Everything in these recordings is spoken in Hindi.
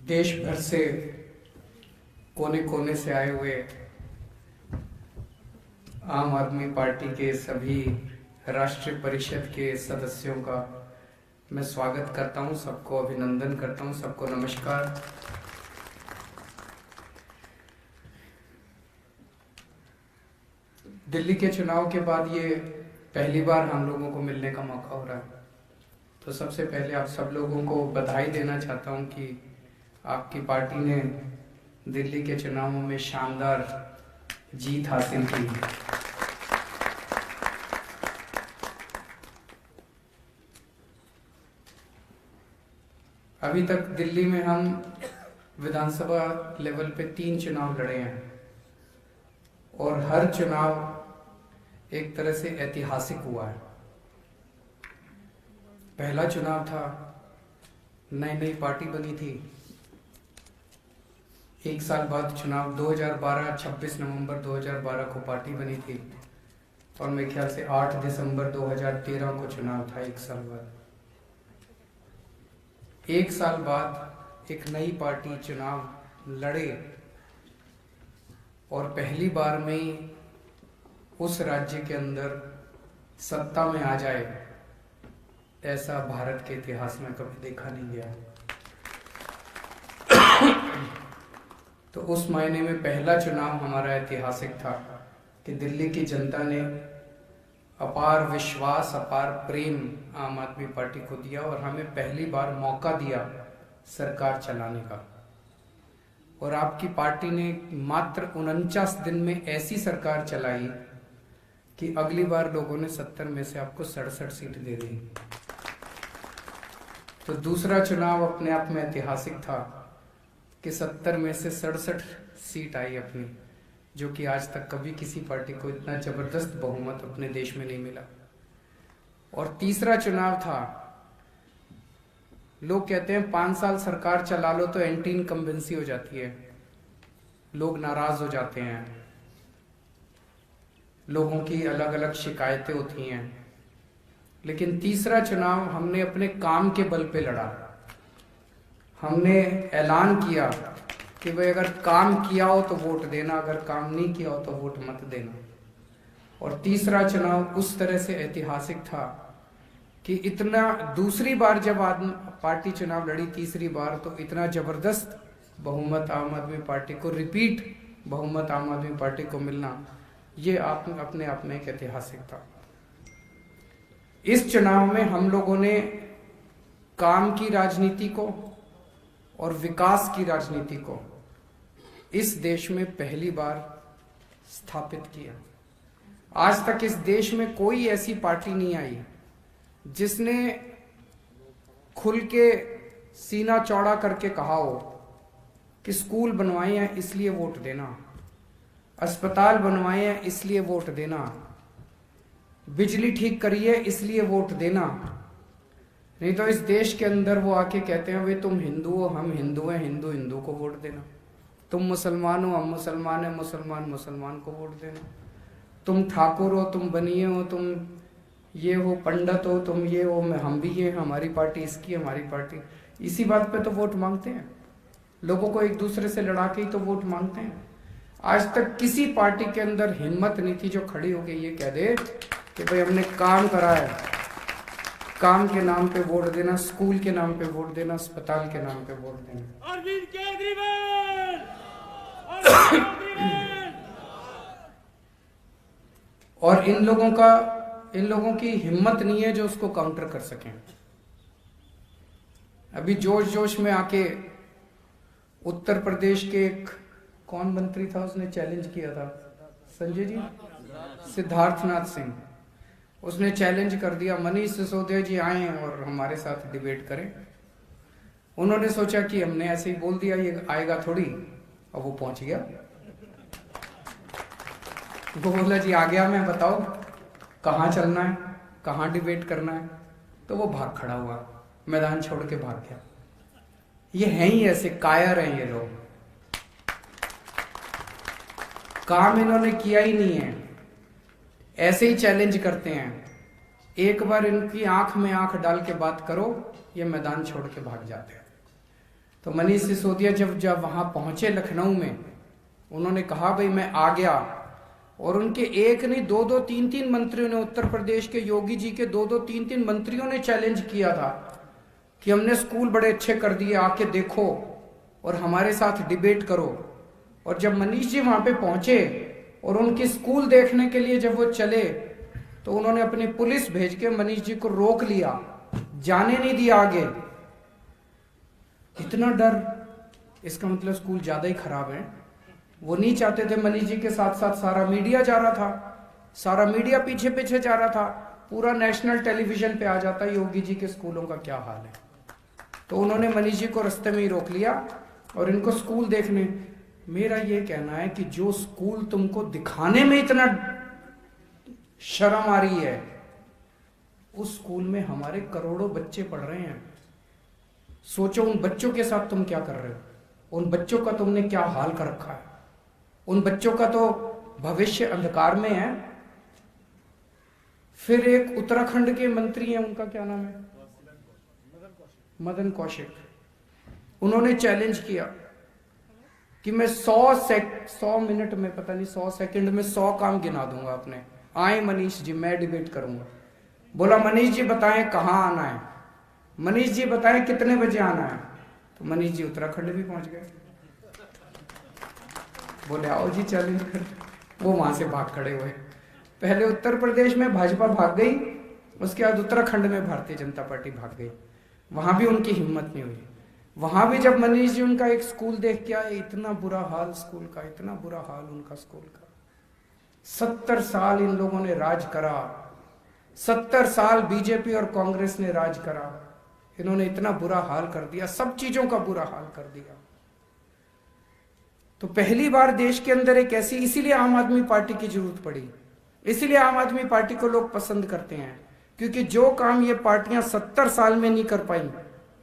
देश भर से कोने कोने से आए हुए आम आदमी पार्टी के सभी राष्ट्रीय परिषद के सदस्यों का मैं स्वागत करता हूं, सबको अभिनंदन करता हूं, सबको नमस्कार। दिल्ली के चुनाव के बाद ये पहली बार हम लोगों को मिलने का मौका हो रहा है, तो सबसे पहले आप सब लोगों को बधाई देना चाहता हूं कि आपकी पार्टी ने दिल्ली के चुनावों में शानदार जीत हासिल की। अभी तक दिल्ली में हम विधानसभा लेवल पे 3 चुनाव लड़े हैं और हर चुनाव एक तरह से ऐतिहासिक हुआ है। पहला चुनाव था, नई पार्टी बनी थी। एक साल बाद चुनाव 2012 26 नवंबर 2012 को पार्टी बनी थी और मेरे ख्याल से 8 दिसंबर 2013 को चुनाव था। एक साल बाद एक नई पार्टी चुनाव लड़े और पहली बार में ही उस राज्य के अंदर सत्ता में आ जाए, ऐसा भारत के इतिहास में कभी देखा नहीं गया। तो उस मायने में पहला चुनाव हमारा ऐतिहासिक था कि दिल्ली की जनता ने अपार विश्वास, अपार प्रेम आम आदमी पार्टी को दिया और हमें पहली बार मौका दिया सरकार चलाने का। और आपकी पार्टी ने मात्र 49 दिन में ऐसी सरकार चलाई कि अगली बार लोगों ने 70 में से आपको 67 सीट दे दी। तो दूसरा चुनाव अपने आप में ऐतिहासिक था कि 70 में से 67 सीट आई अपनी, जो कि आज तक कभी किसी पार्टी को इतना जबरदस्त बहुमत अपने देश में नहीं मिला। और तीसरा चुनाव था, लोग कहते हैं 5 साल सरकार चला लो तो एंटी इनकम्बेंसी हो जाती है, लोग नाराज हो जाते हैं, लोगों की अलग अलग शिकायतें होती हैं। लेकिन तीसरा चुनाव हमने अपने काम के बल पे लड़ा। हमने ऐलान किया कि भाई अगर काम किया हो तो वोट देना, अगर काम नहीं किया हो तो वोट मत देना। और तीसरा चुनाव उस तरह से ऐतिहासिक था कि इतना दूसरी बार जब पार्टी चुनाव लड़ी, तीसरी बार, तो इतना जबरदस्त बहुमत आम आदमी पार्टी को, रिपीट बहुमत आम आदमी पार्टी को मिलना, ये अपने आप में एक ऐतिहासिक था। इस चुनाव में हम लोगों ने काम की राजनीति को और विकास की राजनीति को इस देश में पहली बार स्थापित किया। आज तक इस देश में कोई ऐसी पार्टी नहीं आई जिसने खुल के सीना चौड़ा करके कहा हो कि स्कूल बनवाए हैं इसलिए वोट देना, अस्पताल बनवाए हैं इसलिए वोट देना, बिजली ठीक करिए इसलिए वोट देना। नहीं तो इस देश के अंदर वो आके कहते हैं वे तुम हिंदू हो, हम हिंदू हैं, हिंदू हिंदू को वोट देना, तुम मुसलमान हो, हम मुसलमान हैं, मुसलमान मुसलमान को वोट देना, तुम ठाकुर हो, तुम बनिए हो, तुम ये हो, पंडित हो, तुम ये हो, हम भी ये, हमारी पार्टी इसकी, हमारी पार्टी। इसी बात पे तो वोट मांगते हैं, लोगों को एक दूसरे से लड़ा के ही तो वोट मांगते हैं। आज तक किसी पार्टी के अंदर हिम्मत नहीं थी जो खड़ी होके ये कह दे कि भाई हमने काम करा है, काम के नाम पे वोट देना, स्कूल के नाम पे वोट देना, अस्पताल के नाम पे वोट देना। अरविंद केजरीवाल, और इन लोगों की हिम्मत नहीं है जो उसको काउंटर कर सकें। अभी जोश जोश में आके उत्तर प्रदेश के एक कौन मंत्री था, उसने चैलेंज किया था, संजय जी, सिद्धार्थनाथ सिंह, उसने चैलेंज कर दिया मनीष सिसोदिया जी आए और हमारे साथ डिबेट करें। उन्होंने सोचा कि हमने ऐसे ही बोल दिया, ये आएगा थोड़ी, और वो पहुंच गया। वो बोला जी आ गया मैं, बताओ कहाँ चलना है, कहाँ डिबेट करना है। तो वो भाग खड़ा हुआ, मैदान छोड़ के भाग गया। ये हैं ही ऐसे कायर हैं ये लोग, काम इन्होंने किया ही नहीं है, ऐसे ही चैलेंज करते हैं। एक बार इनकी आंख में आंख डाल के बात करो, ये मैदान छोड़ के भाग जाते हैं। तो मनीष सिसोदिया जब वहां पहुंचे लखनऊ में, उन्होंने कहा भाई मैं आ गया, और उनके एक नहीं दो दो तीन तीन मंत्रियों ने, उत्तर प्रदेश के योगी जी के दो दो तीन तीन मंत्रियों ने चैलेंज किया था कि हमने स्कूल बड़े अच्छे कर दिए, आके देखो और हमारे साथ डिबेट करो। और जब मनीष जी वहां पे पहुंचे और उनकी स्कूल देखने के लिए जब वो चले, तो उन्होंने अपनी पुलिस भेज के मनीष जी को रोक लिया, जाने नहीं दिया आगे। इतना डर, इसका मतलब स्कूल ज्यादा ही खराब है। वो नहीं चाहते थे, मनीष जी के साथ साथ सारा मीडिया जा रहा था, सारा मीडिया पीछे पीछे जा रहा था, पूरा नेशनल टेलीविजन पे आ जाता योगी जी के स्कूलों का क्या हाल है। तो उन्होंने मनीष जी को रास्ते में ही रोक लिया और इनको स्कूल देखने। मेरा ये कहना है कि जो स्कूल तुमको दिखाने में इतना शर्म आ रही है, उस स्कूल में हमारे करोड़ों बच्चे पढ़ रहे हैं। सोचो उन बच्चों के साथ तुम क्या कर रहे हो, उन बच्चों का तुमने क्या हाल कर रखा है। उन बच्चों का तो भविष्य अंधकार में है। फिर एक उत्तराखंड के मंत्री हैं, उनका क्या नाम है, मदन कौशिक, उन्होंने चैलेंज किया कि मैं 100 मिनट में, पता नहीं 100 सेकंड में 100 काम गिना दूंगा अपने। आए मनीष जी, मैं डिबेट करूंगा। बोला मनीष जी बताएं कहां आना है, मनीष जी बताएं कितने बजे आना है। तो मनीष जी उत्तराखंड भी पहुंच गए। बोले आओ जी चैलेंज कर। वो वहां से भाग खड़े हुए। पहले उत्तर प्रदेश में भाजपा भाग गई, उसके बाद उत्तराखंड में भारतीय जनता पार्टी भाग गई। वहां भी उनकी हिम्मत नहीं हुई। वहां भी जब मनीष जी उनका एक स्कूल देख के आए, इतना बुरा हाल स्कूल का, इतना बुरा हाल उनका स्कूल का। 70 साल इन लोगों ने राज करा, 70 साल बीजेपी और कांग्रेस ने राज करा। इन्होंने इतना बुरा हाल कर दिया, सब चीजों का बुरा हाल कर दिया। तो पहली बार देश के अंदर एक ऐसी, इसीलिए आम आदमी पार्टी की जरूरत पड़ी, इसीलिए आम आदमी पार्टी को लोग पसंद करते हैं, क्योंकि जो काम ये पार्टियां 70 साल में नहीं कर पाई,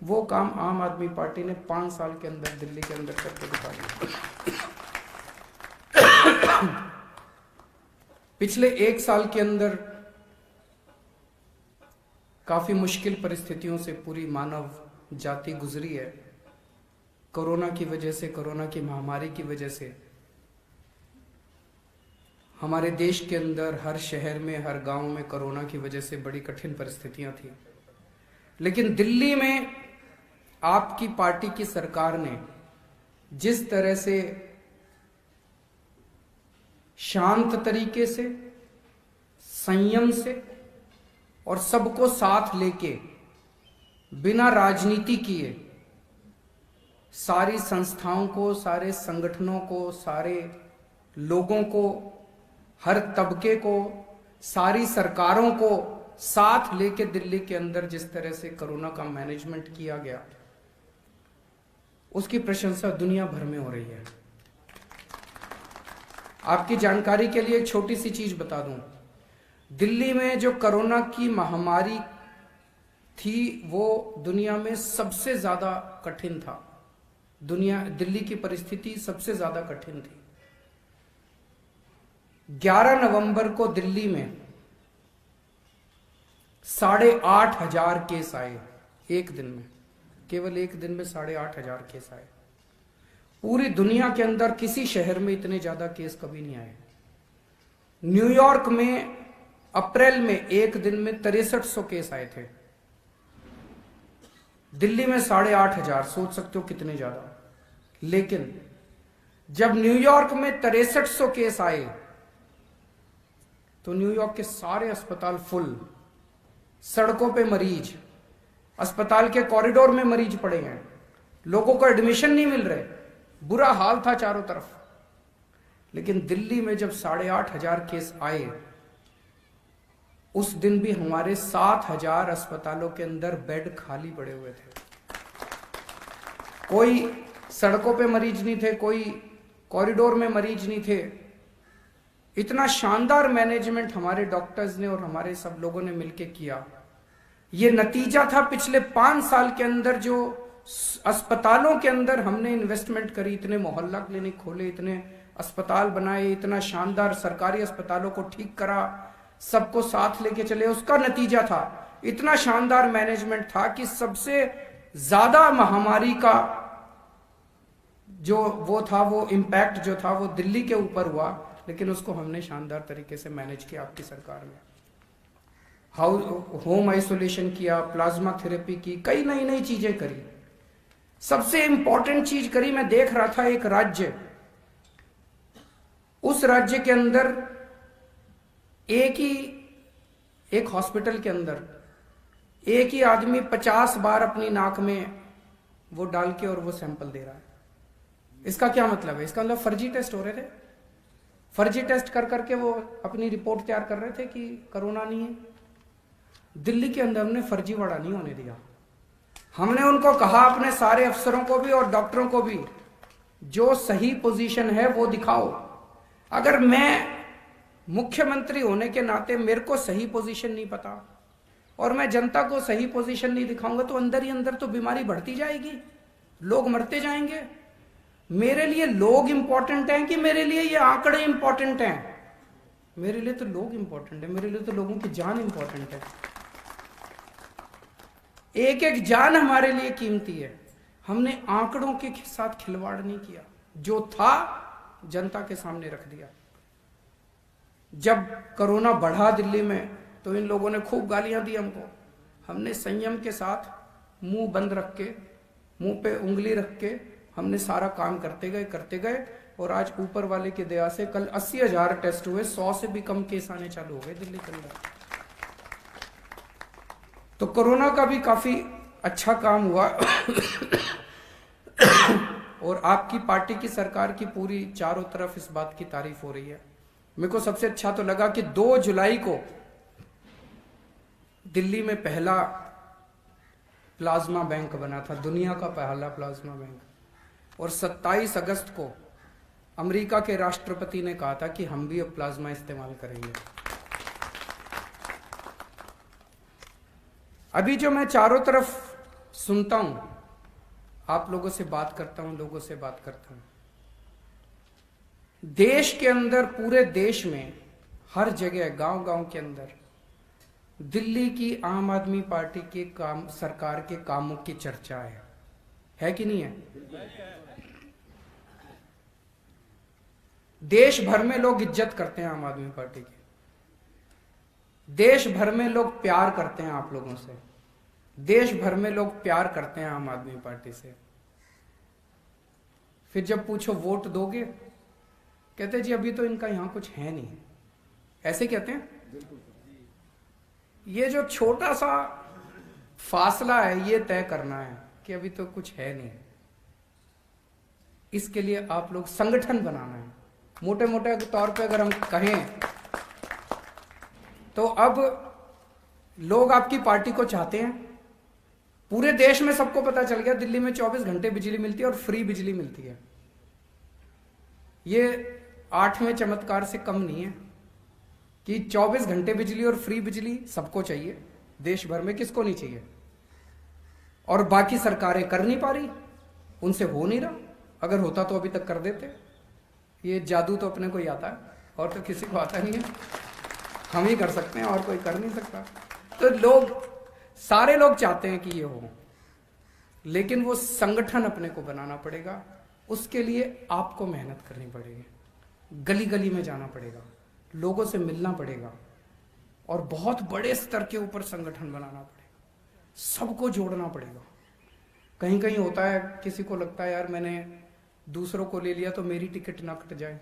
वो काम आम आदमी पार्टी ने 5 साल के अंदर दिल्ली के अंदर करके दिखा दिया। पिछले 1 साल के अंदर काफी मुश्किल परिस्थितियों से पूरी मानव जाति गुजरी है। कोरोना की वजह से, कोरोना की महामारी की वजह से हमारे देश के अंदर हर शहर में, हर गांव में कोरोना की वजह से बड़ी कठिन परिस्थितियां थी। लेकिन दिल्ली में आपकी पार्टी की सरकार ने जिस तरह से शांत तरीके से, संयम से और सबको साथ लेके, बिना राजनीति किए, सारी संस्थाओं को, सारे संगठनों को, सारे लोगों को, हर तबके को, सारी सरकारों को साथ लेके दिल्ली के अंदर जिस तरह से कोरोना का मैनेजमेंट किया गया, उसकी प्रशंसा दुनिया भर में हो रही है। आपकी जानकारी के लिए एक छोटी सी चीज बता दूं, दिल्ली में जो कोरोना की महामारी थी वो दुनिया में सबसे ज्यादा कठिन था। दिल्ली की परिस्थिति सबसे ज्यादा कठिन थी। 11 नवंबर को दिल्ली में 8,500 केस आए एक दिन में, केवल एक दिन में 8,500 केस आए। पूरी दुनिया के अंदर किसी शहर में इतने ज्यादा केस कभी नहीं आए। न्यूयॉर्क में अप्रैल में एक दिन में 6300 केस आए थे, दिल्ली में 8,500। सोच सकते हो कितने ज्यादा। लेकिन जब न्यूयॉर्क में 6300 केस आए तो न्यूयॉर्क के सारे अस्पताल फुल, सड़कों पे मरीज, अस्पताल के कॉरिडोर में मरीज पड़े हैं, लोगों को एडमिशन नहीं मिल रहे, बुरा हाल था चारों तरफ। लेकिन दिल्ली में जब 8,500 केस आए, उस दिन भी हमारे 7,000 अस्पतालों के अंदर बेड खाली पड़े हुए थे। कोई सड़कों पे मरीज नहीं थे, कोई कॉरिडोर में मरीज नहीं थे। इतना शानदार मैनेजमेंट हमारे डॉक्टर्स ने और हमारे सब लोगों ने मिलकर किया। ये नतीजा था पिछले 5 साल के अंदर जो अस्पतालों के अंदर हमने इन्वेस्टमेंट करी, इतने मोहल्ला क्लिनिक खोले, इतने अस्पताल बनाए, इतना शानदार सरकारी अस्पतालों को ठीक करा, सबको साथ लेके चले, उसका नतीजा था। इतना शानदार मैनेजमेंट था कि सबसे ज्यादा महामारी का जो वो था, वो इम्पैक्ट जो था वो दिल्ली के ऊपर हुआ, लेकिन उसको हमने शानदार तरीके से मैनेज किया आपकी सरकार में। होम आइसोलेशन किया, प्लाज्मा थेरेपी की, कई नई नई चीजें करी। सबसे इंपॉर्टेंट चीज करी, मैं देख रहा था एक राज्य, उस राज्य के अंदर एक हॉस्पिटल के अंदर एक ही आदमी 50 बार अपनी नाक में वो डाल के और वो सैंपल दे रहा है। इसका क्या मतलब है? इसका मतलब फर्जी टेस्ट हो रहे थे, फर्जी टेस्ट कर करके वो अपनी रिपोर्ट तैयार कर रहे थे कि कोरोना नहीं है। दिल्ली के अंदर हमने फर्जीवाड़ा नहीं होने दिया। हमने उनको कहा, अपने सारे अफसरों को भी और डॉक्टरों को भी, जो सही पोजीशन है वो दिखाओ। अगर मैं मुख्यमंत्री होने के नाते मेरे को सही पोजीशन नहीं पता और मैं जनता को सही पोजीशन नहीं दिखाऊंगा तो अंदर ही अंदर तो बीमारी बढ़ती जाएगी, लोग मरते जाएंगे। मेरे लिए लोग इंपॉर्टेंट हैं कि मेरे लिए ये आंकड़े इंपॉर्टेंट हैं? मेरे लिए तो लोग इंपॉर्टेंट है, मेरे लिए तो लोगों की जान इंपॉर्टेंट है। एक एक जान हमारे लिए कीमती है। हमने आंकड़ों के साथ खिलवाड़ नहीं किया, जो था जनता के सामने रख दिया। जब कोरोना बढ़ा दिल्ली में तो इन लोगों ने खूब गालियां दी हमको। हमने संयम के साथ मुंह बंद रख के, मुंह पे उंगली रख के हमने सारा काम करते गए और आज ऊपर वाले की दया से कल 80,000 टेस्ट हुए, 100 से भी कम केस आने चालू हो गए दिल्ली के अंदर। तो कोरोना का भी काफी अच्छा काम हुआ और आपकी पार्टी की सरकार की पूरी चारों तरफ इस बात की तारीफ हो रही है। मेरे को सबसे अच्छा तो लगा कि 2 जुलाई को दिल्ली में पहला प्लाज्मा बैंक बना था, दुनिया का पहला प्लाज्मा बैंक, और 27 अगस्त को अमेरिका के राष्ट्रपति ने कहा था कि हम भी अब प्लाज्मा इस्तेमाल करेंगे। अभी जो मैं चारों तरफ सुनता हूं, आप लोगों से बात करता हूं, लोगों से बात करता हूं, देश के अंदर, पूरे देश में, हर जगह, गांव-गांव के अंदर दिल्ली की आम आदमी पार्टी के काम, सरकार के कामों की चर्चा है कि नहीं है? देश भर में लोग इज्जत करते हैं आम आदमी पार्टी की, देश भर में लोग प्यार करते हैं आप लोगों से, देश भर में लोग प्यार करते हैं आम आदमी पार्टी से। फिर जब पूछो वोट दोगे, कहते जी अभी तो इनका यहां कुछ है नहीं, ऐसे कहते हैं। ये जो छोटा सा फासला है ये तय करना है कि अभी तो कुछ है नहीं, इसके लिए आप लोग संगठन बनाना है। मोटे मोटे तौर पे अगर हम कहें तो अब लोग आपकी पार्टी को चाहते हैं। पूरे देश में सबको पता चल गया दिल्ली में 24 घंटे बिजली मिलती है और फ्री बिजली मिलती है। ये 8वें चमत्कार से कम नहीं है कि 24 घंटे बिजली और फ्री बिजली सबको चाहिए, देश भर में किसको नहीं चाहिए। और बाकी सरकारें कर नहीं पा रही, उनसे हो नहीं रहा। अगर होता तो अभी तक कर देते। ये जादू तो अपने को ही आता है और तो किसी को आता नहीं है, हम ही कर सकते हैं और कोई कर नहीं सकता। तो लोग, सारे लोग चाहते हैं कि ये हो, लेकिन वो संगठन अपने को बनाना पड़ेगा। उसके लिए आपको मेहनत करनी पड़ेगी, गली गली में जाना पड़ेगा, लोगों से मिलना पड़ेगा और बहुत बड़े स्तर के ऊपर संगठन बनाना पड़ेगा, सबको जोड़ना पड़ेगा। कहीं कहीं होता है, किसी को लगता है यार मैंने दूसरों को ले लिया तो मेरी टिकट ना कट जाए,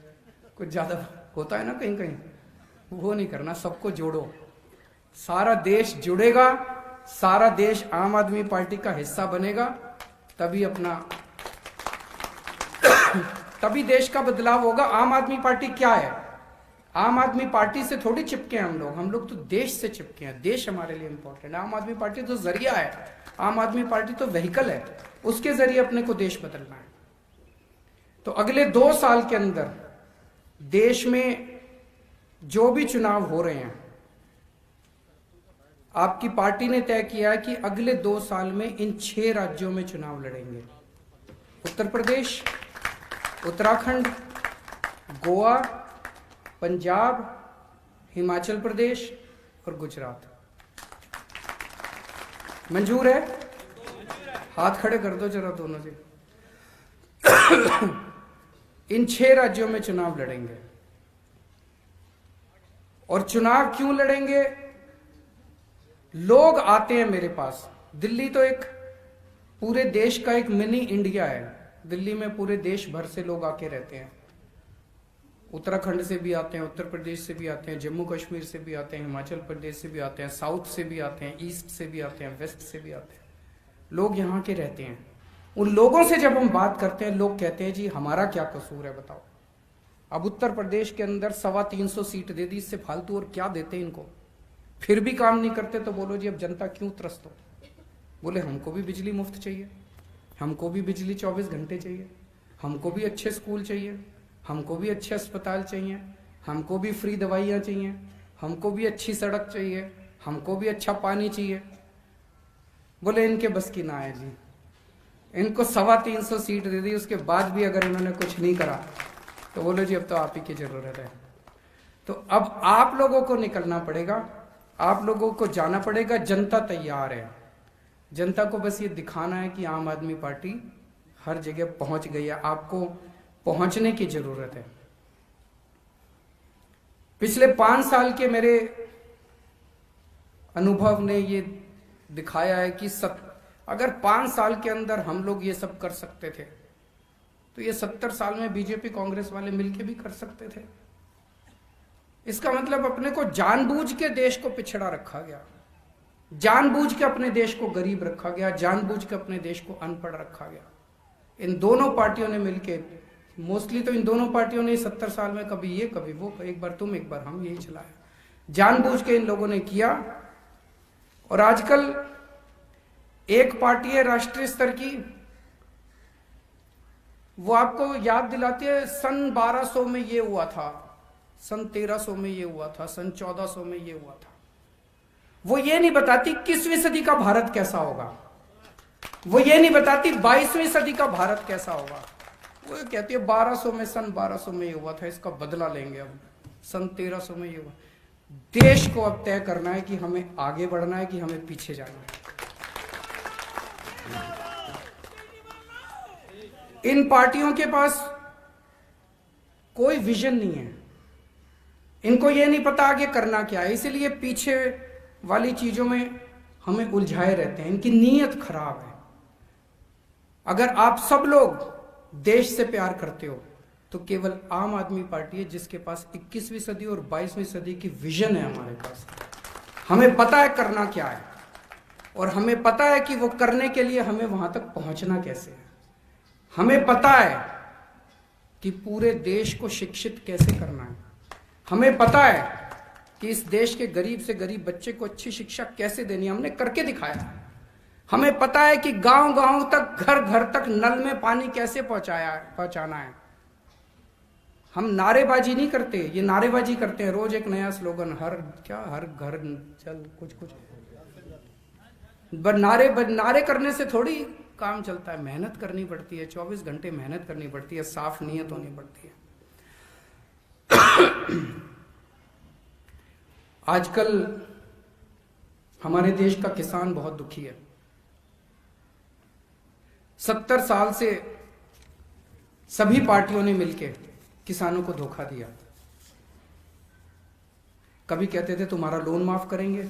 कुछ ज्यादा होता है ना कहीं कहीं, वो नहीं करना। सबको जोड़ो, सारा देश जुड़ेगा, सारा देश आम आदमी पार्टी का हिस्सा बनेगा, तभी अपना तभी देश का बदलाव होगा। आम आदमी पार्टी क्या है? आम आदमी पार्टी से थोड़ी चिपके हैं हम लोग तो देश से चिपके हैं। देश हमारे लिए इंपॉर्टेंट है। आम आदमी पार्टी तो जरिया है, आम आदमी पार्टी तो व्हीकल है, उसके जरिए अपने को देश बदलना है। तो अगले 2 साल के अंदर देश में जो भी चुनाव हो रहे हैं, आपकी पार्टी ने तय किया है कि अगले 2 साल में इन 6 राज्यों में चुनाव लड़ेंगे। उत्तर प्रदेश, उत्तराखंड, गोवा, पंजाब, हिमाचल प्रदेश और गुजरात। मंजूर है? हाथ खड़े कर दो जरा दोनों से। इन 6 राज्यों में चुनाव लड़ेंगे। और चुनाव क्यों लड़ेंगे? लोग आते हैं मेरे पास। दिल्ली तो एक पूरे देश का एक मिनी इंडिया है। दिल्ली में पूरे देश भर से लोग आके रहते हैं। उत्तराखंड से भी आते हैं, उत्तर प्रदेश से भी आते हैं, जम्मू कश्मीर से भी आते हैं, हिमाचल प्रदेश से भी आते हैं, साउथ से भी आते हैं, ईस्ट से भी आते हैं, वेस्ट से भी आते हैं। लोग यहाँ के रहते हैं। उन लोगों से जब हम बात करते हैं, लोग कहते हैं जी हमारा क्या कसूर है बताओ। अब उत्तर प्रदेश के अंदर 325 सीट दे दी, इससे फालतू और क्या देते इनको? फिर भी काम नहीं करते तो बोलो जी अब जनता क्यों त्रस्त हो? बोले हमको भी बिजली मुफ्त चाहिए, हमको भी बिजली 24 घंटे चाहिए, हमको भी अच्छे स्कूल चाहिए, हमको भी अच्छे अस्पताल चाहिए, हमको भी फ्री दवाइयाँ चाहिए, हमको भी अच्छी सड़क चाहिए, हमको भी अच्छा पानी चाहिए। बोले इनके बस की ना है जी। इनको 325 सीट दे दी, उसके बाद भी अगर इन्होंने कुछ नहीं करा तो बोलो जी अब तो आप ही की जरूरत है। तो अब आप लोगों को निकलना पड़ेगा, आप लोगों को जाना पड़ेगा। जनता तैयार है। जनता को बस ये दिखाना है कि आम आदमी पार्टी हर जगह पहुंच गई है। आपको पहुंचने की जरूरत है। पिछले 5 साल के मेरे अनुभव ने ये दिखाया है कि अगर 5 साल के अंदर हम लोग ये सब कर सकते थे तो ये 70 साल में बीजेपी कांग्रेस वाले मिलके भी कर सकते थे। इसका मतलब अपने को जानबूझ के देश को पिछड़ा रखा गया, जानबूझ के अपने देश को गरीब रखा गया, जानबूझ के अपने देश को अनपढ़ रखा गया। इन दोनों पार्टियों ने मिलके, मोस्टली तो इन दोनों पार्टियों ने 70 साल में कभी ये कभी वो, एक बार तुम एक बार हम, यही चलाया। जानबूझ के इन लोगों ने किया। और आजकल एक पार्टी है राष्ट्रीय स्तर की, वो आपको याद दिलाती है सन 1200 में ये हुआ था, सन 1300 में ये हुआ था, सन 1400 में ये हुआ था। वो ये नहीं बताती 21वीं सदी का भारत कैसा होगा, वो ये नहीं बताती 22वीं सदी का भारत कैसा होगा। वो कहती है 1200 में, सन 1200 में ये हुआ था, इसका बदला लेंगे अब। सन 1300 में ये हुआ। देश को अब तय करना है कि हमें आगे बढ़ना है कि हमें पीछे जाना है। इन पार्टियों के पास कोई विजन नहीं है। इनको ये नहीं पता आगे करना क्या है, इसलिए पीछे वाली चीजों में हमें उलझाए रहते हैं। इनकी नीयत खराब है। अगर आप सब लोग देश से प्यार करते हो तो केवल आम आदमी पार्टी है जिसके पास 21वीं सदी और 22वीं सदी की विजन है। हमारे पास हमें पता है करना क्या है, और हमें पता है कि वो करने के लिए हमें वहां तक पहुंचना कैसे है। हमें पता है कि पूरे देश को शिक्षित कैसे करना है। हमें पता है कि इस देश के गरीब से गरीब बच्चे को अच्छी शिक्षा कैसे देनी है, हमने करके दिखाया। हमें पता है कि गांव गांव तक, घर घर तक नल में पानी कैसे पहुंचाना है। हम नारेबाजी नहीं करते, ये नारेबाजी करते हैं। रोज एक नया स्लोगन, हर घर चल कुछ नारे करने से थोड़ी काम चलता है। मेहनत करनी पड़ती है, 24 घंटे मेहनत करनी पड़ती है, साफ नीयत होनी पड़ती है। आजकल हमारे देश का किसान बहुत दुखी है। 70 साल से सभी पार्टियों ने मिलकर किसानों को धोखा दिया। कभी कहते थे तुम्हारा लोन माफ करेंगे,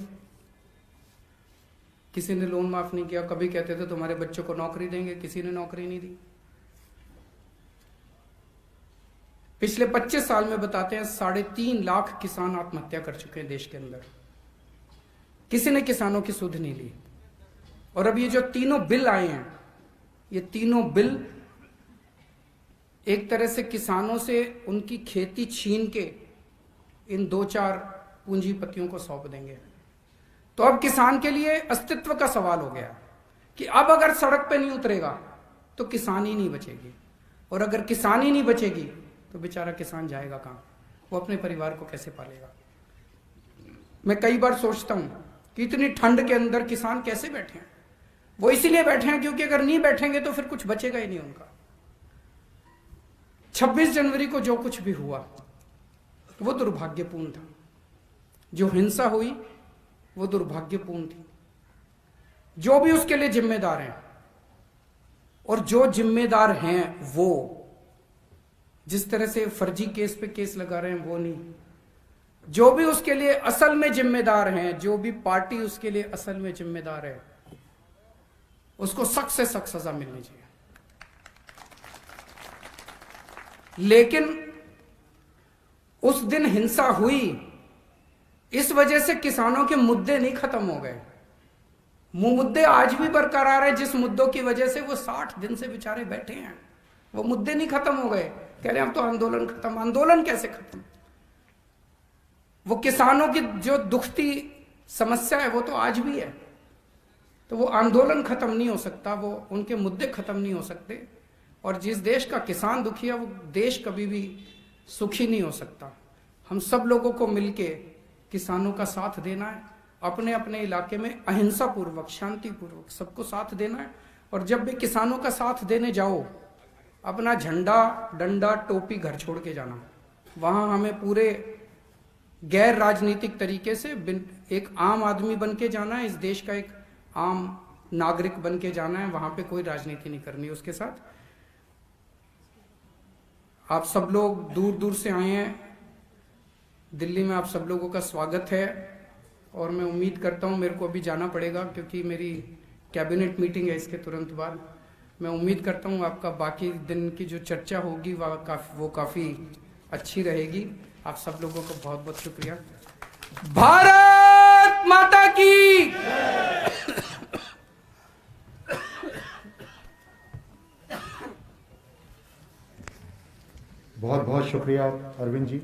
किसी ने लोन माफ नहीं किया। कभी कहते थे तुम्हारे बच्चों को नौकरी देंगे, किसी ने नौकरी नहीं दी। पिछले 25 साल में बताते हैं 3.5 लाख किसान आत्महत्या कर चुके हैं देश के अंदर। किसी ने किसानों की सुध नहीं ली। और अब ये जो तीनों बिल आए हैं, ये तीनों बिल एक तरह से किसानों से उनकी खेती छीन के इन 2-4 पूंजीपतियों को सौंप देंगे। तो अब किसान के लिए अस्तित्व का सवाल हो गया कि अब अगर सड़क पे नहीं उतरेगा तो किसान ही नहीं बचेगी, और अगर किसान ही नहीं बचेगी तो बेचारा किसान जाएगा कहाँ, वो अपने परिवार को कैसे पालेगा। मैं कई बार सोचता हूं कि इतनी ठंड के अंदर किसान कैसे बैठे हैं। वो इसीलिए बैठे हैं क्योंकि अगर नहीं बैठेंगे तो फिर कुछ बचेगा ही नहीं उनका। 26 जनवरी को जो कुछ भी हुआ वो दुर्भाग्यपूर्ण था। जो हिंसा हुई वो दुर्भाग्यपूर्ण थी। जो भी उसके लिए जिम्मेदार हैं और जो जिम्मेदार हैं वो, जिस तरह से फर्जी केस पे केस लगा रहे हैं वो नहीं, जो भी उसके लिए असल में जिम्मेदार हैं, जो भी पार्टी उसके लिए असल में जिम्मेदार है, उसको सख्त से सख्त सजा मिलनी चाहिए। लेकिन उस दिन हिंसा हुई, इस वजह से किसानों के मुद्दे नहीं खत्म हो गए। मुद्दे आज भी बरकरार है। जिस मुद्दों की वजह से वो 60 दिन से बेचारे बैठे हैं, वो मुद्दे नहीं खत्म हो गए। कह रहे हैं अब तो आंदोलन खत्म। आंदोलन कैसे खत्म? वो किसानों की जो दुखती समस्या है वो तो आज भी है। तो वो आंदोलन खत्म नहीं हो सकता, वो उनके मुद्दे खत्म नहीं हो सकते। और जिस देश का किसान दुखी है वो देश कभी भी सुखी नहीं हो सकता। हम सब लोगों को मिलके किसानों का साथ देना है, अपने अपने इलाके में अहिंसा पूर्वक, शांति पूर्वक सबको साथ देना है। और जब भी किसानों का साथ देने जाओ, अपना झंडा, डंडा, टोपी घर छोड़ के जाना। वहां हमें पूरे गैर राजनीतिक तरीके से एक आम आदमी बन के जाना है, इस देश का एक आम नागरिक बन के जाना है। वहां पे कोई राजनीति नहीं करनी है उसके साथ। आप सब लोग दूर दूर से आए हैं दिल्ली में, आप सब लोगों का स्वागत है। और मैं उम्मीद करता हूं, मेरे को अभी जाना पड़ेगा क्योंकि मेरी कैबिनेट मीटिंग है इसके तुरंत बाद। मैं उम्मीद करता हूं आपका बाकी दिन की जो चर्चा होगी वो काफी अच्छी रहेगी। आप सब लोगों का बहुत बहुत शुक्रिया। भारत माता की। बहुत बहुत शुक्रिया अरविंद जी।